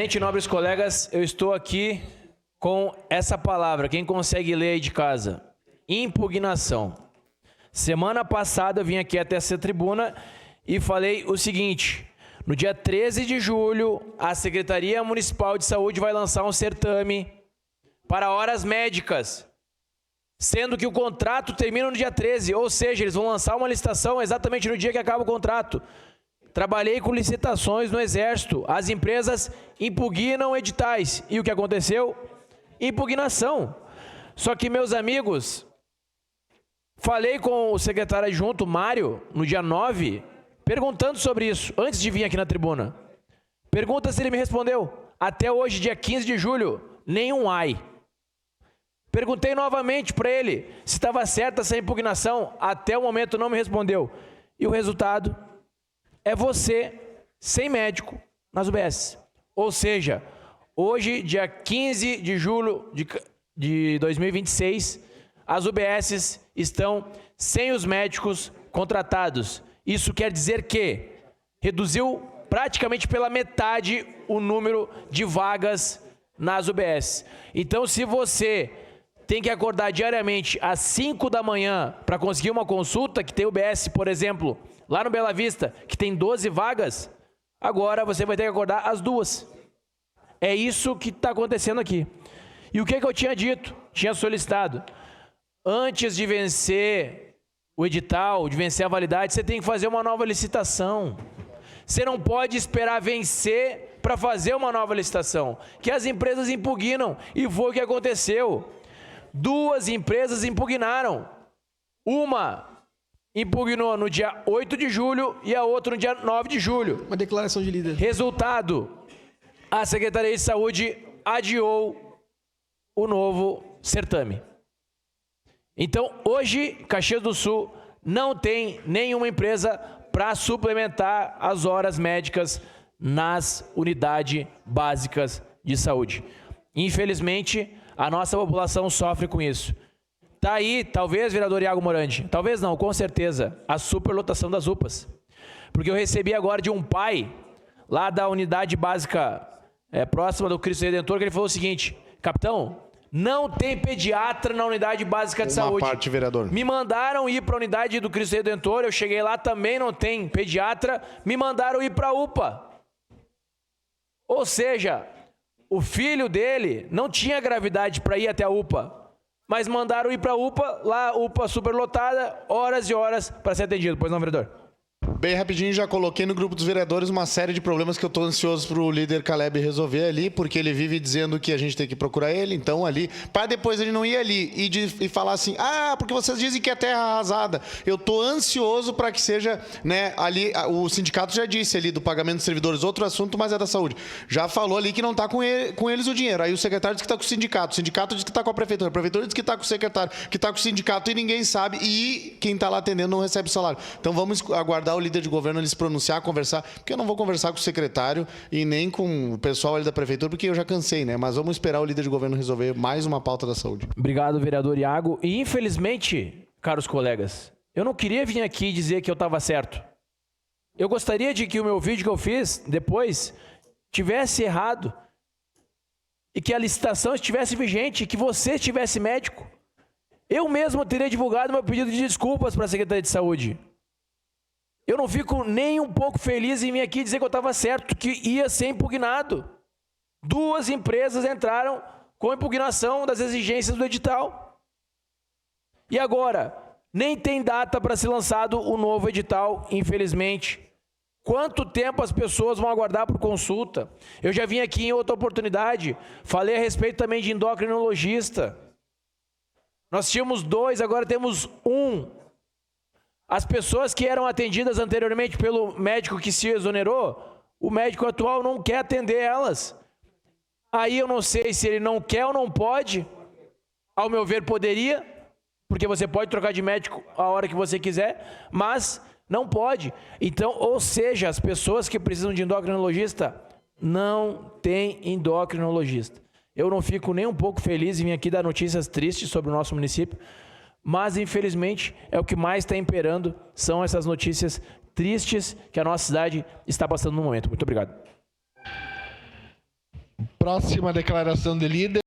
Gente, nobres colegas, eu estou aqui com essa palavra, quem consegue ler aí de casa? Impugnação. Semana passada eu vim aqui até essa tribuna e falei o seguinte: no dia 13 de julho, a Secretaria Municipal de Saúde vai lançar um certame para horas médicas, sendo que o contrato termina no dia 13, ou seja, eles vão lançar uma licitação exatamente no dia que acaba o contrato. Trabalhei com licitações no Exército, as empresas impugnam editais. E o que aconteceu? Impugnação. Só que, meus amigos, falei com o secretário adjunto, Mário, no dia 9, perguntando sobre isso, antes de vir aqui na tribuna. Pergunta se ele me respondeu. Até hoje, dia 15 de julho, nenhum ai. Perguntei novamente para ele se estava certa essa impugnação. Até o momento não me respondeu. E o resultado é você sem médico nas UBS. Ou seja, hoje, dia 15 de julho de 2026, as UBSs estão sem os médicos contratados. Isso quer dizer que reduziu praticamente pela metade o número de vagas nas UBS. Então, se você tem que acordar diariamente às 5 da manhã para conseguir uma consulta, que tem UBS, por exemplo, lá no Bela Vista, que tem 12 vagas, agora você vai ter que acordar às 2. É isso que está acontecendo aqui. E o que eu tinha dito? Tinha solicitado. Antes de vencer o edital, de vencer a validade, você tem que fazer uma nova licitação. Você não pode esperar vencer para fazer uma nova licitação, que as empresas impugnam, e foi o que aconteceu. 2 empresas impugnaram. Uma impugnou no dia 8 de julho e a outra no dia 9 de julho. Uma declaração de líder. Resultado, a Secretaria de Saúde adiou o novo certame. Então, hoje, Caxias do Sul não tem nenhuma empresa para suplementar as horas médicas nas unidades básicas de saúde. Infelizmente, a nossa população sofre com isso. Está aí, talvez, vereador Iago Morandi, talvez não, com certeza, a superlotação das UPAs. Porque eu recebi agora de um pai, lá da unidade básica próxima do Cristo Redentor, que ele falou o seguinte: capitão, não tem pediatra na unidade básica de saúde. Uma parte, vereador. Me mandaram ir para a unidade do Cristo Redentor, eu cheguei lá, também não tem pediatra, me mandaram ir para a UPA. Ou seja, o filho dele não tinha gravidade para ir até a UPA, mas mandaram ir para a UPA, lá UPA superlotada, horas e horas para ser atendido. Pois não, vereador? Bem rapidinho, já coloquei no grupo dos vereadores uma série de problemas que eu estou ansioso para o líder Caleb resolver ali, porque ele vive dizendo que a gente tem que procurar ele, então ali, para depois ele não ir ali e falar assim: ah, porque vocês dizem que é terra arrasada. Eu estou ansioso para que seja, né, ali, o sindicato já disse ali do pagamento dos servidores, outro assunto, mas é da saúde. Já falou ali que não está com eles o dinheiro. Aí o secretário diz que está com o sindicato diz que está com a prefeitura diz que está com o secretário, que está com o sindicato, e ninguém sabe, e quem está lá atendendo não recebe salário. Então vamos aguardar o líder de governo ele se pronunciar, conversar, porque eu não vou conversar com o secretário e nem com o pessoal ali da prefeitura, porque eu já cansei, né? Mas vamos esperar o líder de governo resolver mais uma pauta da saúde. Obrigado, vereador Iago. E infelizmente, caros colegas, eu não queria vir aqui dizer que eu estava certo. Eu gostaria de que o meu vídeo que eu fiz depois tivesse errado e que a licitação estivesse vigente, que você estivesse médico. Eu mesmo teria divulgado meu pedido de desculpas para a Secretaria de Saúde. Eu não fico nem um pouco feliz em vir aqui dizer que eu estava certo, que ia ser impugnado. 2 empresas entraram com impugnação das exigências do edital. E agora, nem tem data para ser lançado o novo edital, infelizmente. Quanto tempo as pessoas vão aguardar por consulta? Eu já vim aqui em outra oportunidade, falei a respeito também de endocrinologista. Nós tínhamos 2, agora temos 1. As pessoas que eram atendidas anteriormente pelo médico que se exonerou, o médico atual não quer atender elas. Aí eu não sei se ele não quer ou não pode. Ao meu ver, poderia, porque você pode trocar de médico a hora que você quiser, mas não pode. Então, ou seja, as pessoas que precisam de endocrinologista não têm endocrinologista. Eu não fico nem um pouco feliz em vir aqui dar notícias tristes sobre o nosso município, mas infelizmente é o que mais está imperando, são essas notícias tristes que a nossa cidade está passando no momento. Muito obrigado. Próxima declaração de líder.